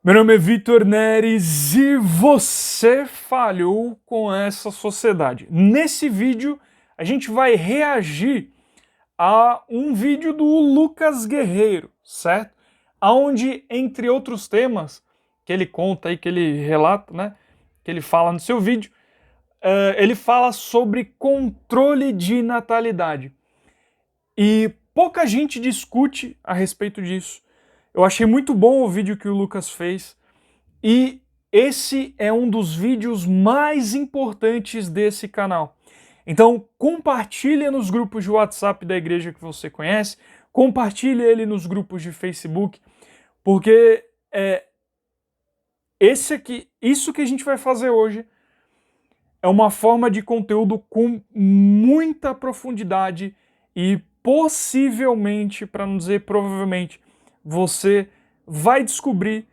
Meu nome é Vitor Neres e você falhou com essa sociedade. Nesse vídeo, a gente vai reagir a um vídeo do Lucas Guerreiro, certo? Onde, entre outros temas que ele conta aí, que ele relata, né? Que ele fala no seu vídeo, ele fala sobre controle de natalidade. E pouca gente discute a respeito disso. Eu achei muito bom o vídeo que o Lucas fez. E esse é um dos vídeos mais importantes desse canal. Então compartilha nos grupos de WhatsApp da igreja que você conhece, compartilha ele nos grupos de Facebook, porque isso que a gente vai fazer hoje é uma forma de conteúdo com muita profundidade e possivelmente, para não dizer provavelmente, você vai descobrir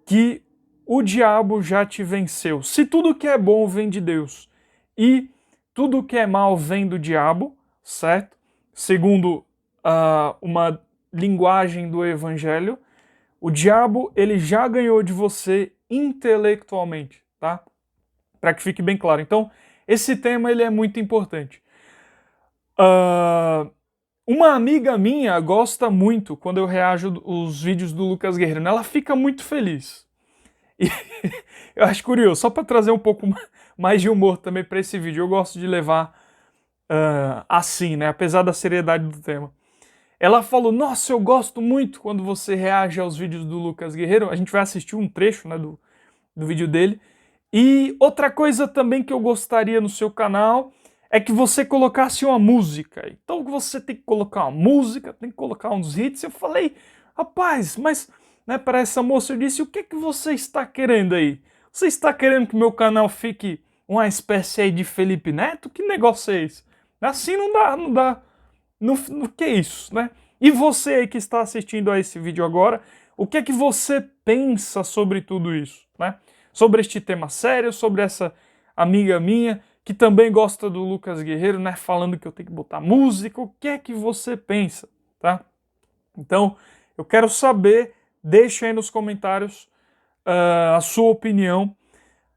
que o diabo já te venceu. Se tudo que é bom vem de Deus e tudo que é mal vem do diabo, certo? Segundo uma linguagem do evangelho, o diabo ele já ganhou de você intelectualmente, tá? Para que fique bem claro. Então, esse tema ele é muito importante. Uma amiga minha gosta muito quando eu reajo os vídeos do Lucas Guerreiro. Ela fica muito feliz. E eu acho curioso, só para trazer um pouco mais de humor também para esse vídeo. Eu gosto de levar assim, né? Apesar da seriedade do tema. Ela falou: nossa, eu gosto muito quando você reage aos vídeos do Lucas Guerreiro. A gente vai assistir um trecho, né, do vídeo dele. E outra coisa também que eu gostaria no seu canal é que você colocasse uma música. Então você tem que colocar uma música, tem que colocar uns hits. Eu falei: rapaz, mas, né, para essa moça eu disse: o que você está querendo aí? Você está querendo que meu canal fique uma espécie aí de Felipe Neto? Que negócio é esse? Assim não dá. No que é isso, né? E você aí que está assistindo a esse vídeo agora, o que é que você pensa sobre tudo isso, né? Sobre este tema sério, sobre essa amiga minha que também gosta do Lucas Guerreiro, né? Falando que eu tenho que botar música, o que é que você pensa, tá? Então, eu quero saber, deixa aí nos comentários a sua opinião.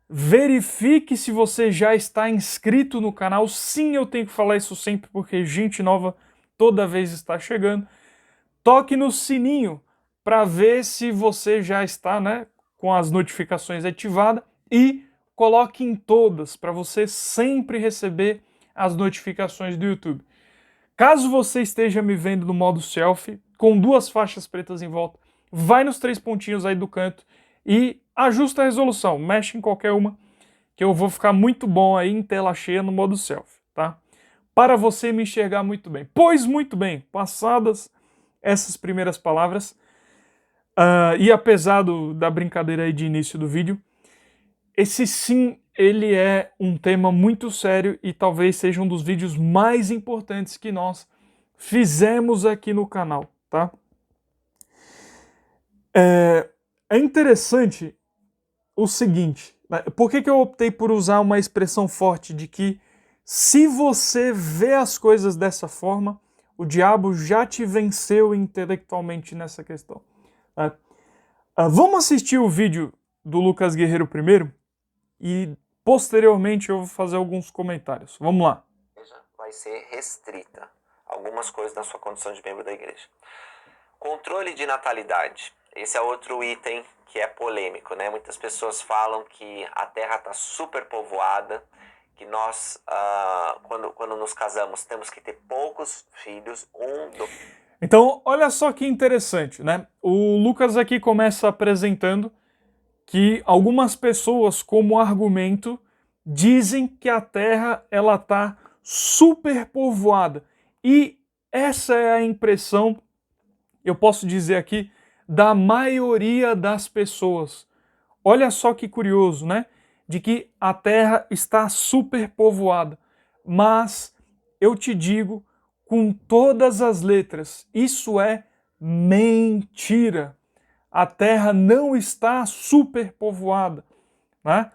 Verifique se você já está inscrito no canal. Sim, eu tenho que falar isso sempre porque gente nova toda vez está chegando. Toque no sininho para ver se você já está, né, com as notificações ativadas e coloque em todas para você sempre receber as notificações do YouTube. Caso você esteja me vendo no modo selfie, com duas faixas pretas em volta, vai nos três pontinhos aí do canto e ajusta a resolução, mexe em qualquer uma, que eu vou ficar muito bom aí em tela cheia no modo selfie, tá? Para você me enxergar muito bem. Pois muito bem, passadas essas primeiras palavras, e apesar da brincadeira aí de início do vídeo, esse sim, ele é um tema muito sério e talvez seja um dos vídeos mais importantes que nós fizemos aqui no canal, tá? É interessante o seguinte, né? Por que eu optei por usar uma expressão forte de que se você vê as coisas dessa forma, o diabo já te venceu intelectualmente nessa questão. Vamos assistir o vídeo do Lucas Guerreiro primeiro e posteriormente eu vou fazer alguns comentários. Vamos lá. Vai ser restrita algumas coisas na sua condição de membro da igreja. Controle de natalidade. Esse é outro item que é polêmico, né? Muitas pessoas falam que a Terra está super povoada, que nós, quando nos casamos, temos que ter poucos filhos, Então, olha só que interessante, né? O Lucas aqui começa apresentando que algumas pessoas, como argumento, dizem que a Terra ela está superpovoada. E essa é a impressão, eu posso dizer aqui, da maioria das pessoas. Olha só que curioso, né? De que a Terra está superpovoada. Mas eu te digo com todas as letras, isso é mentira. A Terra não está superpovoada, né?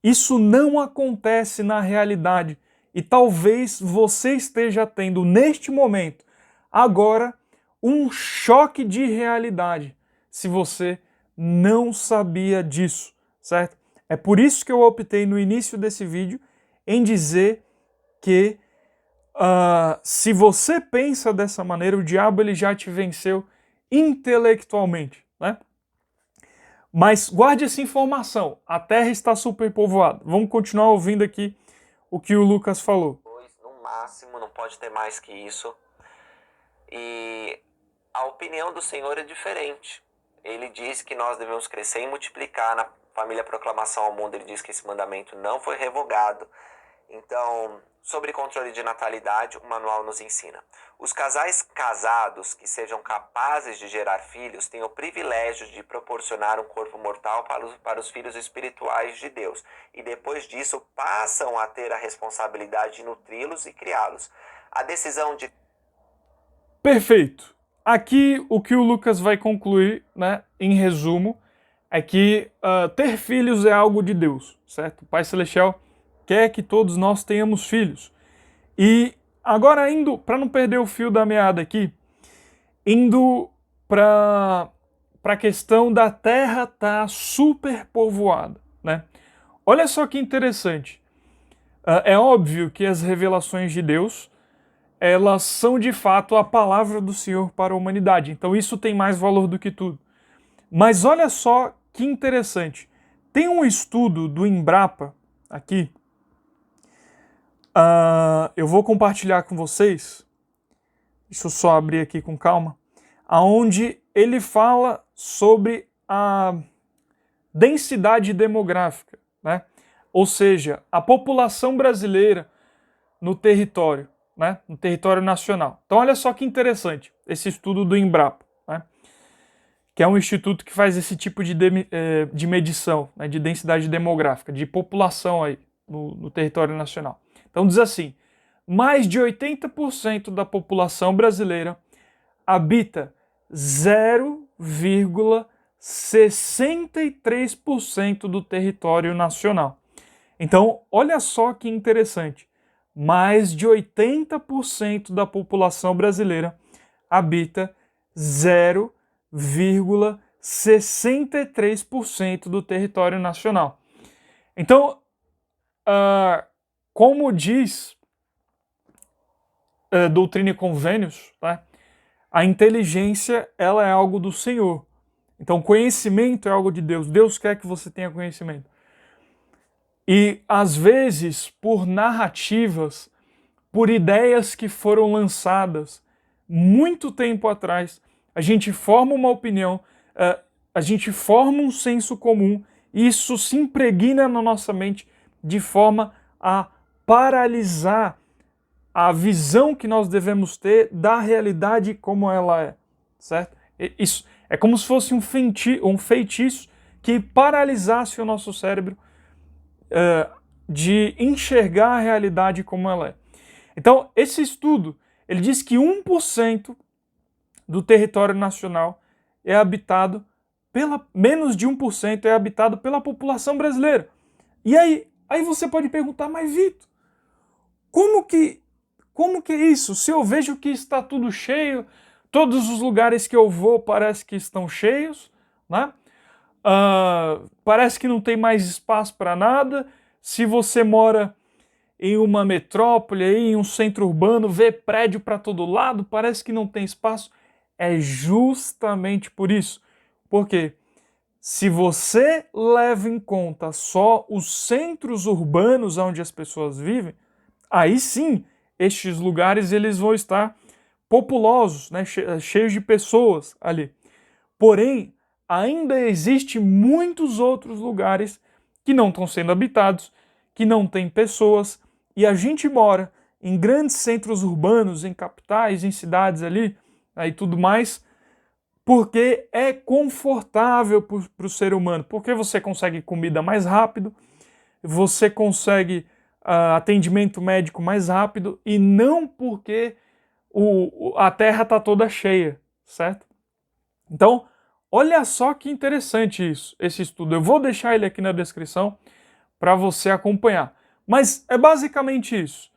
Isso não acontece na realidade. E talvez você esteja tendo neste momento, agora, um choque de realidade, se você não sabia disso, certo? É por isso que eu optei no início desse vídeo em dizer que se você pensa dessa maneira, o diabo ele já te venceu intelectualmente, né? Mas guarde essa informação, a Terra está superpovoada. Vamos continuar ouvindo aqui o que o Lucas falou. No máximo, não pode ter mais que isso. E a opinião do Senhor é diferente. Ele diz que nós devemos crescer e multiplicar. Na família Proclamação ao Mundo, ele diz que esse mandamento não foi revogado. Então, sobre controle de natalidade, o manual nos ensina. Os casais casados que sejam capazes de gerar filhos têm o privilégio de proporcionar um corpo mortal para os filhos espirituais de Deus. E depois disso, passam a ter a responsabilidade de nutri-los e criá-los. A decisão de... Perfeito. Aqui o que o Lucas vai concluir, né, em resumo, é que ter filhos é algo de Deus, certo? O Pai Celestial quer que todos nós tenhamos filhos. E agora indo, para não perder o fio da meada aqui, indo para a questão da Terra estar superpovoada, né? Olha só que interessante. É óbvio que as revelações de Deus, elas são de fato a palavra do Senhor para a humanidade. Então isso tem mais valor do que tudo. Mas olha só que interessante. Tem um estudo do Embrapa aqui. Eu vou compartilhar com vocês. Deixa eu só abrir aqui com calma. Aonde ele fala sobre a densidade demográfica, né? Ou seja, a população brasileira no território, né? No território nacional. Então olha só que interessante esse estudo do Embrapa, né? Que é um instituto que faz esse tipo de medição, né? De densidade demográfica, de população aí no território nacional. Então diz assim, mais de 80% da população brasileira habita 0,63% do território nacional. Então, olha só que interessante. Mais de 80% da população brasileira habita 0,63% do território nacional. Então, como diz Doutrina e Convênios, tá? A inteligência ela é algo do Senhor. Então, conhecimento é algo de Deus. Deus quer que você tenha conhecimento. E, às vezes, por narrativas, por ideias que foram lançadas muito tempo atrás, a gente forma uma opinião, a gente forma um senso comum, e isso se impregna na nossa mente de forma a paralisar a visão que nós devemos ter da realidade como ela é, certo? Isso é como se fosse um feitiço que paralisasse o nosso cérebro de enxergar a realidade como ela é. Então, esse estudo, ele diz que 1% do território nacional é habitado menos de 1% é habitado pela população brasileira. E aí você pode perguntar, mas Vitor, como que é isso? Se eu vejo que está tudo cheio, todos os lugares que eu vou parece que estão cheios, né? Parece que não tem mais espaço para nada. Se você mora em uma metrópole, em um centro urbano, vê prédio para todo lado, parece que não tem espaço. É justamente por isso. Porque se você leva em conta só os centros urbanos onde as pessoas vivem, aí sim, estes lugares eles vão estar populosos, né, cheios de pessoas ali. Porém, ainda existem muitos outros lugares que não estão sendo habitados, que não tem pessoas, e a gente mora em grandes centros urbanos, em capitais, em cidades ali, e tudo mais, porque é confortável para o ser humano, porque você consegue comida mais rápido, você consegue atendimento médico mais rápido, e não porque a terra está toda cheia, certo? Então, olha só que interessante isso, esse estudo. Eu vou deixar ele aqui na descrição para você acompanhar. Mas é basicamente isso.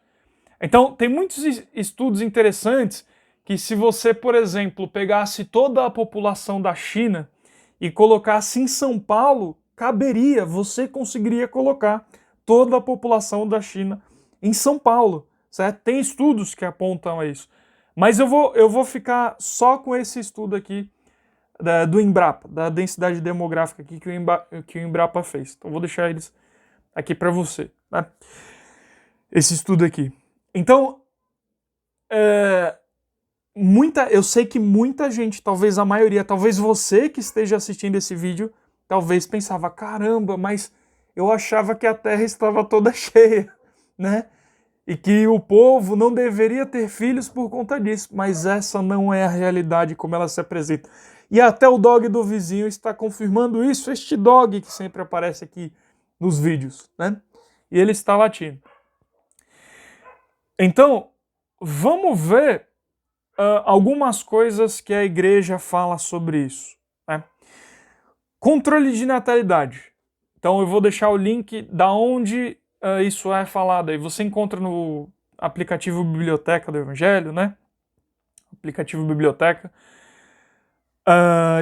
Então, tem muitos estudos interessantes que se você, por exemplo, pegasse toda a população da China e colocasse em São Paulo, caberia, você conseguiria colocar toda a população da China em São Paulo, certo? Tem estudos que apontam a isso. Mas eu vou ficar só com esse estudo aqui do Embrapa, da densidade demográfica aqui que o Embrapa fez. Então vou deixar eles aqui para você, né? Esse estudo aqui. Então, eu sei que muita gente, talvez a maioria, talvez você que esteja assistindo esse vídeo, talvez pensava, caramba, mas eu achava que a Terra estava toda cheia, né? E que o povo não deveria ter filhos por conta disso, mas essa não é a realidade como ela se apresenta. E até o dog do vizinho está confirmando isso, este dog que sempre aparece aqui nos vídeos, né? E ele está latindo. Então, vamos ver algumas coisas que a igreja fala sobre isso, né? Controle de natalidade. Então eu vou deixar o link da onde isso é falado. Aí você encontra no aplicativo Biblioteca do Evangelho, né? Aplicativo Biblioteca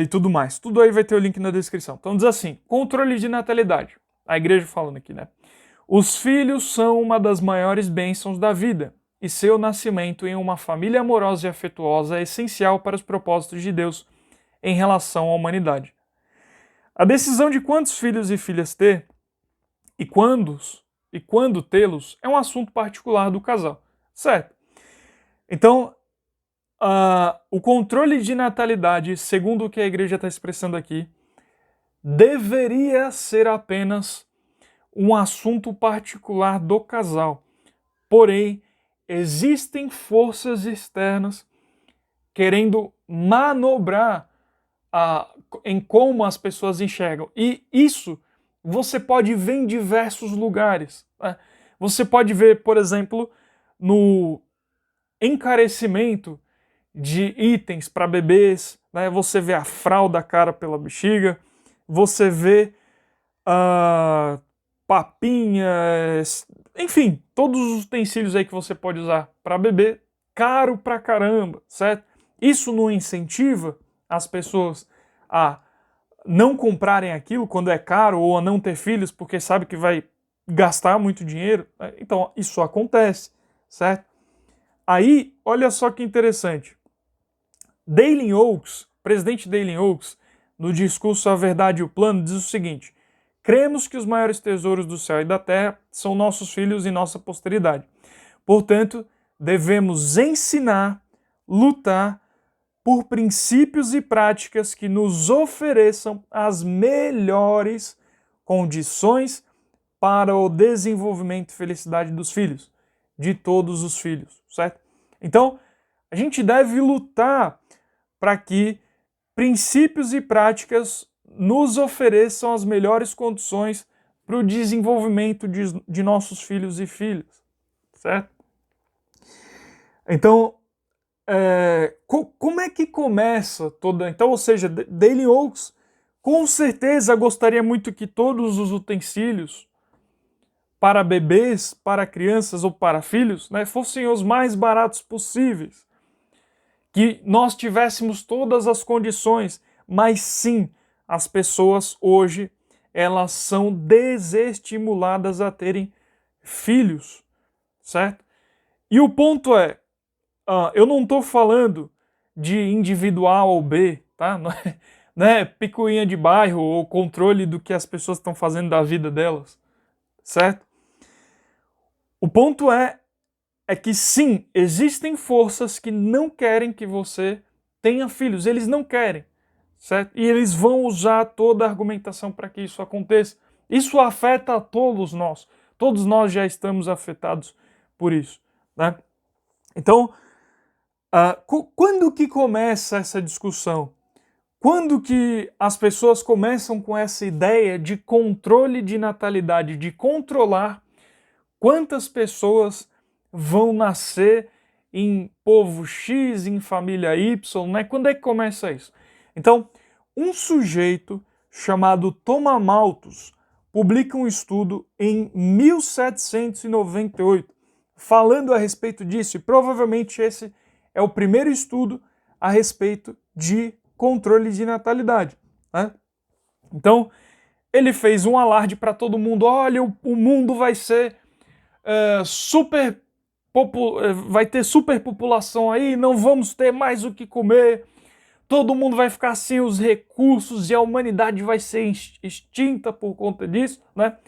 e tudo mais. Tudo aí vai ter o link na descrição. Então diz assim, controle de natalidade. A igreja falando aqui, né? Os filhos são uma das maiores bênçãos da vida, e seu nascimento em uma família amorosa e afetuosa é essencial para os propósitos de Deus em relação à humanidade. A decisão de quantos filhos e filhas ter e quando tê-los é um assunto particular do casal, certo? Então, o controle de natalidade, segundo o que a igreja está expressando aqui, deveria ser apenas um assunto particular do casal. Porém, existem forças externas querendo manobrar em como as pessoas enxergam. E isso você pode ver em diversos lugares, né? Você pode ver, por exemplo, no encarecimento de itens para bebês, né? Você vê a fralda cara pela bexiga, você vê papinhas, enfim, todos os utensílios aí que você pode usar para bebê, caro pra caramba, certo? Isso não incentiva as pessoas a não comprarem aquilo quando é caro ou a não ter filhos porque sabe que vai gastar muito dinheiro. Então, isso acontece, certo? Aí, olha só que interessante. Dalen Oaks, presidente Dalen Oaks, no discurso A Verdade e o Plano, diz o seguinte: cremos que os maiores tesouros do céu e da terra são nossos filhos e nossa posteridade. Portanto, devemos ensinar, lutar por princípios e práticas que nos ofereçam as melhores condições para o desenvolvimento e felicidade dos filhos, de todos os filhos, certo? Então, a gente deve lutar para que princípios e práticas nos ofereçam as melhores condições para o desenvolvimento de nossos filhos e filhas, certo? Então, como é que começa toda... Então, ou seja, Dalen Oaks com certeza gostaria muito que todos os utensílios para bebês, para crianças ou para filhos, né, fossem os mais baratos possíveis. Que nós tivéssemos todas as condições, mas sim, as pessoas hoje, elas são desestimuladas a terem filhos, certo? E o ponto é, eu não estou falando de individual ou B, tá? Não é picuinha de bairro ou controle do que as pessoas estão fazendo da vida delas, certo? O ponto é que sim, existem forças que não querem que você tenha filhos, eles não querem, certo? E eles vão usar toda a argumentação para que isso aconteça. Isso afeta a todos nós já estamos afetados por isso, né? Então, quando que começa essa discussão? Quando que as pessoas começam com essa ideia de controle de natalidade, de controlar quantas pessoas vão nascer em povo X, em família Y, né? Quando é que começa isso? Então, um sujeito chamado Thomas Malthus publica um estudo em 1798 falando a respeito disso, e provavelmente esse é o primeiro estudo a respeito de controle de natalidade, né? Então, ele fez um alarde para todo mundo: olha, o mundo vai ser vai ter superpopulação aí, não vamos ter mais o que comer, todo mundo vai ficar sem os recursos e a humanidade vai ser extinta por conta disso, né?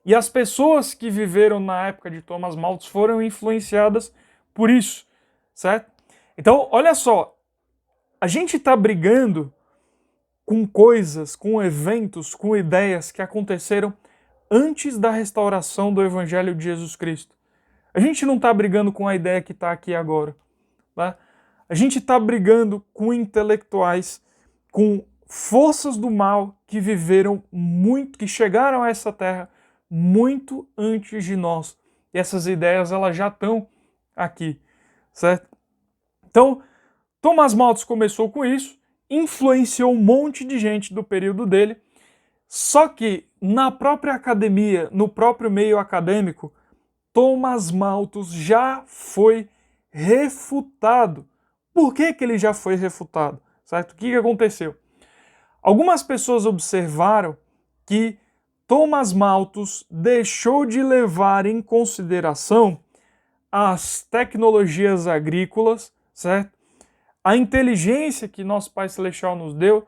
E as pessoas que viveram na época de Thomas Malthus foram influenciadas por isso, certo? Então, olha só, a gente está brigando com coisas, com eventos, com ideias que aconteceram antes da restauração do Evangelho de Jesus Cristo. A gente não está brigando com a ideia que está aqui agora. Tá? A gente está brigando com intelectuais, com forças do mal que viveram muito, que chegaram a essa terra muito antes de nós. E essas ideias elas já estão aqui, certo? Então, Thomas Malthus começou com isso, influenciou um monte de gente do período dele, só que na própria academia, no próprio meio acadêmico, Thomas Malthus já foi refutado. Por que ele já foi refutado? Certo? O que aconteceu? Algumas pessoas observaram que Thomas Malthus deixou de levar em consideração as tecnologias agrícolas, certo? A inteligência que nosso Pai Celestial nos deu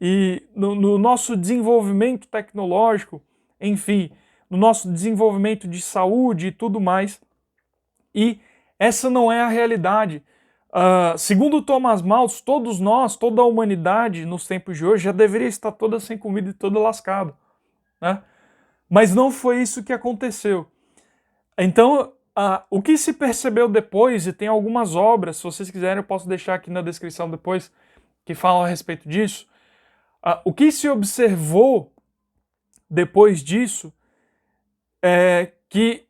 e no nosso desenvolvimento tecnológico, enfim, no nosso desenvolvimento de saúde e tudo mais. E essa não é a realidade. Segundo Thomas Malthus, todos nós, toda a humanidade nos tempos de hoje já deveria estar toda sem comida e toda lascada, né? Mas não foi isso que aconteceu. Então, o que se percebeu depois, e tem algumas obras, se vocês quiserem eu posso deixar aqui na descrição depois, que falam a respeito disso. O que se observou depois disso é que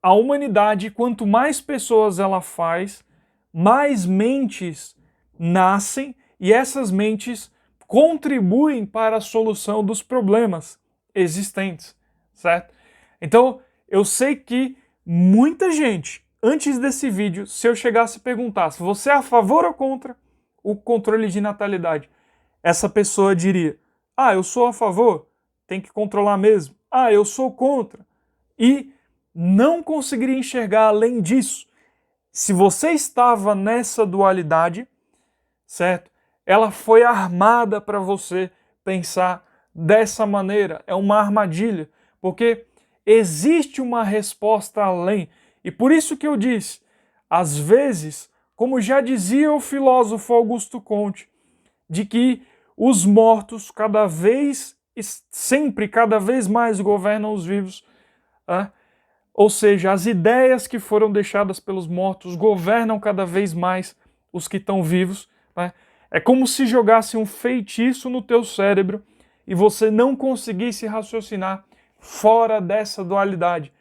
a humanidade, quanto mais pessoas ela faz, mais mentes nascem e essas mentes contribuem para a solução dos problemas existentes, certo? Então, eu sei que muita gente, antes desse vídeo, se eu chegasse e perguntasse, você é a favor ou contra o controle de natalidade? Essa pessoa diria, eu sou a favor, tem que controlar mesmo. Eu sou contra. E não conseguiria enxergar além disso. Se você estava nessa dualidade, certo? Ela foi armada para você pensar dessa maneira. É uma armadilha, porque existe uma resposta além. E por isso que eu disse, às vezes, como já dizia o filósofo Augusto Comte, de que os mortos cada vez mais governam os vivos. Ou seja, as ideias que foram deixadas pelos mortos governam cada vez mais os que estão vivos. É como se jogasse um feitiço no teu cérebro e você não conseguisse raciocinar fora dessa dualidade.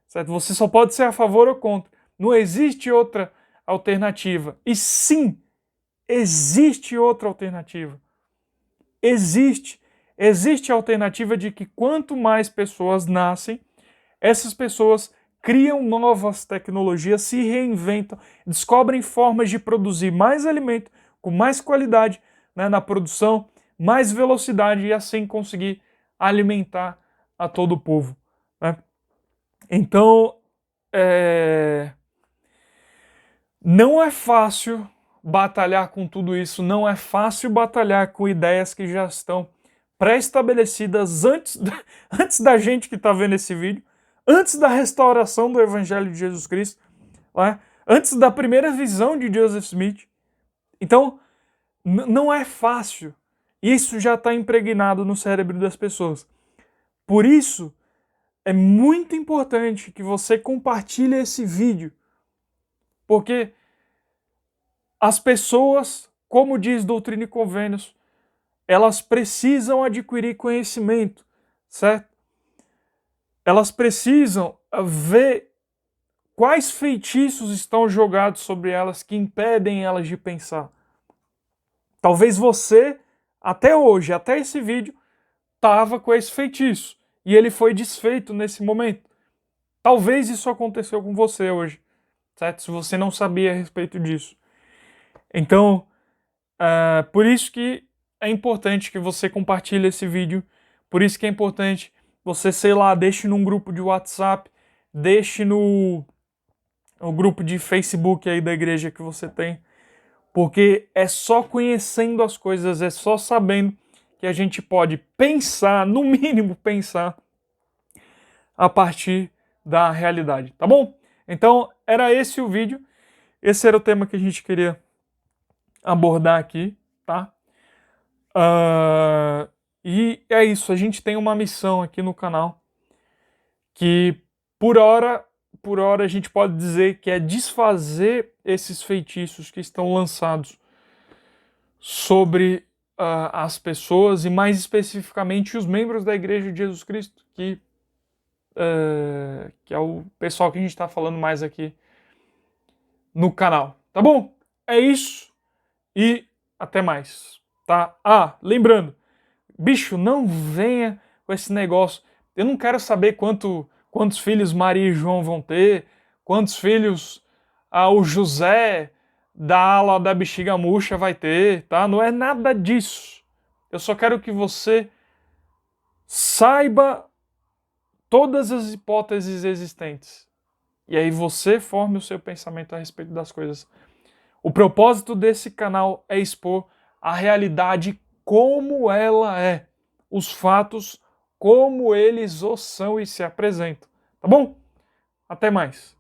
Certo? Você só pode ser a favor ou contra. Não existe outra alternativa. E sim, existe outra alternativa. Existe a alternativa de que quanto mais pessoas nascem, essas pessoas criam novas tecnologias, se reinventam, descobrem formas de produzir mais alimento, com mais qualidade, né, na produção, mais velocidade e assim conseguir alimentar a todo o povo. Né? Então, não é fácil batalhar com tudo isso, não é fácil batalhar com ideias que já estão pré-estabelecidas antes da gente que está vendo esse vídeo, antes da restauração do Evangelho de Jesus Cristo, né? Antes da primeira visão de Joseph Smith. Então, não é fácil. Isso já está impregnado no cérebro das pessoas. Por isso, é muito importante que você compartilhe esse vídeo, porque as pessoas, como diz Doutrina e Convênios, elas precisam adquirir conhecimento, certo? Elas precisam ver quais feitiços estão jogados sobre elas que impedem elas de pensar. Talvez você, até hoje, até esse vídeo, estava com esse feitiço e ele foi desfeito nesse momento. Talvez isso aconteceu com você hoje, certo? Se você não sabia a respeito disso. Então, por isso que é importante que você compartilhe esse vídeo. Por isso que é importante você, sei lá, deixe num grupo de WhatsApp, deixe no grupo de Facebook aí da igreja que você tem. Porque é só conhecendo as coisas, é só sabendo que a gente pode pensar, no mínimo pensar, a partir da realidade, tá bom? Então, era esse o vídeo. Esse era o tema que a gente queria abordar aqui, tá? E é isso, a gente tem uma missão aqui no canal que, por hora a gente pode dizer que é desfazer esses feitiços que estão lançados sobre as pessoas e mais especificamente os membros da Igreja de Jesus Cristo, que é o pessoal que a gente está falando mais aqui no canal. Tá bom? É isso e até mais, tá? Lembrando, bicho, não venha com esse negócio. Eu não quero saber quantos filhos Maria e João vão ter, quantos filhos o José da ala da bexiga murcha vai ter, tá? Não é nada disso. Eu só quero que você saiba todas as hipóteses existentes. E aí você forme o seu pensamento a respeito das coisas. O propósito desse canal é expor a realidade como ela é, os fatos como eles o são e se apresentam. Tá bom? Até mais.